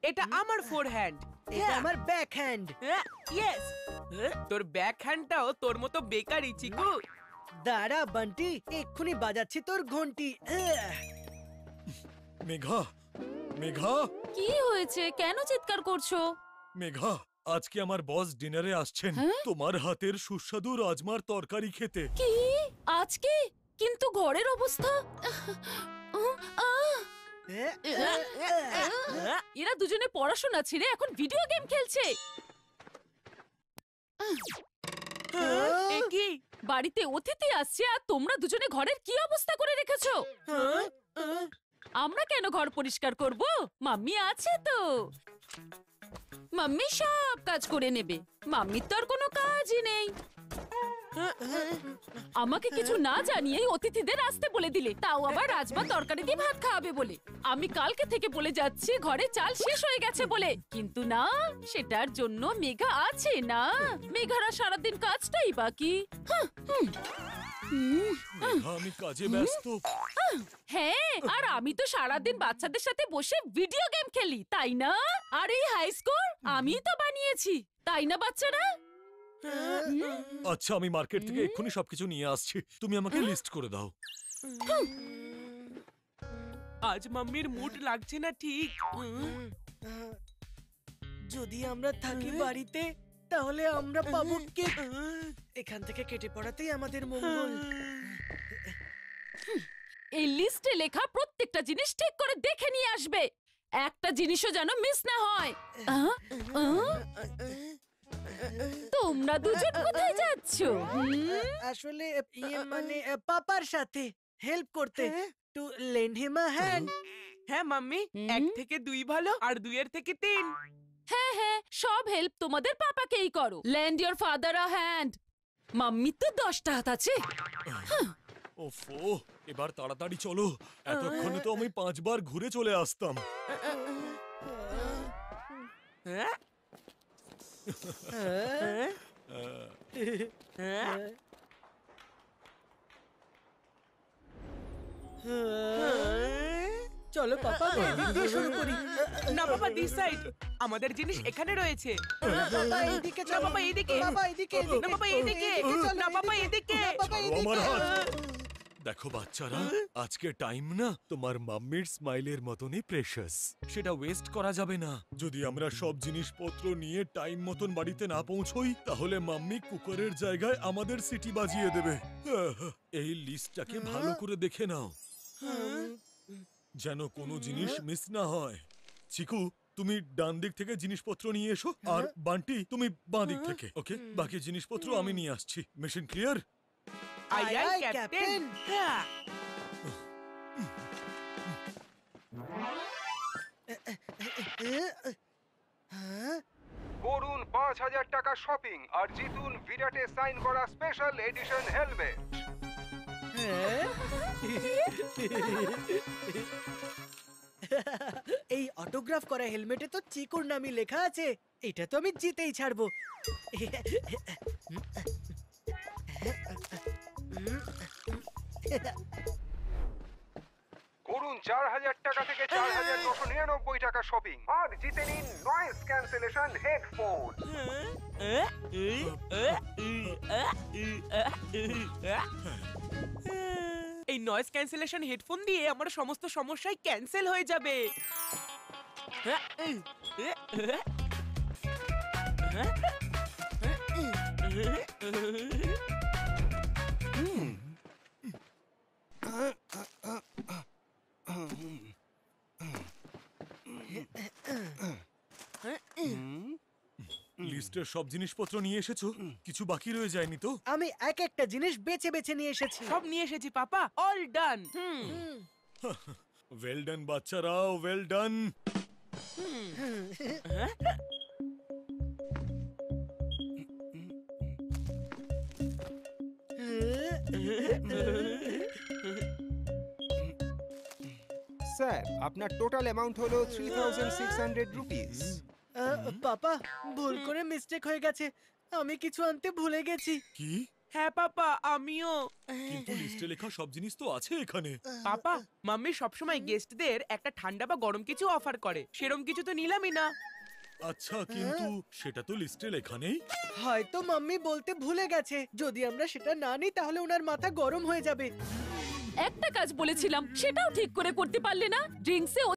এটা আমার ফোরহ্যান্ড। এটা আমার ব্যাক হ্যান্ড। ইয়েস। তোর ব্যাক হ্যান্ডটাও তোর মতো বেকারই চিকু। দাঁড়া বান্টি, এক্ষুনি বাজাচ্ছি তোর ঘন্টি। মেঘা, মেঘা, কি হয়েছে? কেন চিৎকার করছো? মেঘা, আজকে আমার বস ডিনারে আসছেন তোমার হাতের সুস্বাদু রাজমার তরকারি খেতে। কি? আজকে? কিন্তু ঘরের অবস্থা। এরা দুজনে পড়াশোনা ছেড়ে এখন ভিডিও গেম খেলছে। এ কি? বাড়িতে অতিথি আসছে আর তোমরা দুজনে ঘরের কি অবস্থা করে রেখেছো? আমরা কেন ঘর পরিষ্কার করব? মাম্মি আছে তো। মাম্মি সব কাজ করে নেবে। মাম্মির তো আর কোনো কাজই নেই। আমাকে কিছু না জানিয়েই অতিথিদের আসতে বলে দিলে, তাও আবার রাজমা তরকারি দিয়ে ভাত খাওয়াবে বলে। আমি কালকে থেকে বলে যাচ্ছি ঘরে চাল শেষ হয়ে গেছে বলে, কিন্তু না, সেটার জন্য মেঘা আছে না। মেঘারা সারাদিন কাজটাই বাকি। মেঘা, আমি কাজে ব্যস্ত। হ্যাঁ, আর আমি তো সারাদিন বাচ্চাদের সাথে বসে ভিডিও গেম খেলি, তাই না? আর এই হাই স্কোর আমি তো বানিয়েছি, তাই না বাচ্চারা? আচ্ছা, আমি মার্কেট থেকে এক্ষুনি সবকিছু নিয়ে আসছি, তুমি আমাকে লিস্ট করে দাও। আজ মাম্মির মুড লাগছে না ঠিক। যদি আমরা থাকি বাড়িতে তাহলে আমরা পাবো কি? এখান থেকে কেটে পড়াতেই আমাদের মঙ্গল। এই লিস্টে লেখা প্রত্যেকটা জিনিস ঠিক করে দেখে নিয়ে আসবে। একটা জিনিসও যেন মিস না হয়। তোমরা দুজন কোথায় যাচ্ছো? আসলে মানে পাপার সাথে হেল্প করতে, to lend him a hand. হ্যাঁ মাম্মি, 1 থেকে 2 ভালো আর 2 এর থেকে 3। হ্যাঁ হ্যাঁ, সব হেল্প তোমাদের পাপাকেই করো। Land your father a hand. Mummy তো 10টা হাত আছে। ওফো, এবার তাড়াতাড়ি চলো, এতক্ষণে তো আমি 5 বার ঘুরে চলে আসতাম। হ্যাঁ? চলো পাপা, এদিক দিয়ে শুরু করি। না বাবা, দিস সাইড। আমাদের জিনিস এখানে রয়েছে। বাবা এইদিকে না চলো। বাবা এইদিকে। বাবা এইদিকে। না বাবা এইদিকে। না বাবা এইদিকে। বাবা ছাড়ো আমার হাত। দেখো বাচ্চারা, আজকে টাইম না তোমার মাম্মির স্মাইলের মতনই প্রেশাস, সেটা ওয়েস্ট করা যাবে না। যদি আমরা সব জিনিসপত্র নিয়ে টাইম মতন বাড়িতে না পৌঁছই, তাহলে মাম্মি কুকারের জায়গায় আমাদের সিটি বাজিয়ে দেবে। এই লিস্টটাকে ভালো করে দেখে নাও, যেন কোনো জিনিস মিস না হয়। চিকু, তুমি ডান দিক থেকে জিনিসপত্র নিয়ে এসো, আর বান্টি তুমি বাঁ দিক থেকে। ওকে, বাকি জিনিসপত্র আমি নিয়ে আসছি। Mission clear? I I captain. হ্যাঁ। করুন ৫,০০০ টাকা শপিং আর জিতুন বিরাটে সাইন করা স্পেশাল এডিশন হেলমেট। এই অটোগ্রাফ করা হেলমেটে তো চিকুর নামই লেখা আছে। এটা তো আমি জিতেই ছাড়বো। করুন ৪,০০০ টাকা থেকে ৪,৯৯৯ টাকা শপিং আর জিতে নিন নয়েজ ক্যান্সেলেশন হেডফোন। এই নয়েজ ক্যান্সেলেশন হেডফোন দিয়ে আমার সমস্ত সমস্যাই ক্যান্সেল হয়ে যাবে। লিস্টের সব জিনিসপত্র নিয়ে এসেছো? কিছু বাকি রয়ে যায়নি তো? আমি এক একটা জিনিস বেছে বেছে নিয়ে এসেছি। সব নিয়ে এসেছি পাপা, অল ডান। ওয়েল ডান বাচ্চারা, ওয়েল ডান। স্যার, আপনার টোটাল অ্যামাউন্ট হলো 3,600 রুপিস। পাপা, ভুল করে মিস্টেক হয়ে গেছে। আমি কিছু আনতে ভুলে গেছি। কি? হ্যাঁ পাপা, আমিও। কিন্তু লিস্টে লেখা সব জিনিস তো আছে এখানে। পাপা, মাম্মি সবসময় গেস্টদের একটা ঠান্ডা বা গরম কিছু অফার করে, সেরম কিছু তো নিলামই না। আচ্ছা, কিন্তু সেটা তো লিস্টে লেখা নেই। হয়তো মাম্মি বলতে ভুলে গেছে, যদি আমরা সেটা না নিই তাহলে ওনার মাথা গরম হয়ে যাবে। একটা কাজ বলেছিলাম সেটাও ঠিক করে করতে পারলে না। ড্রিঙ্কসে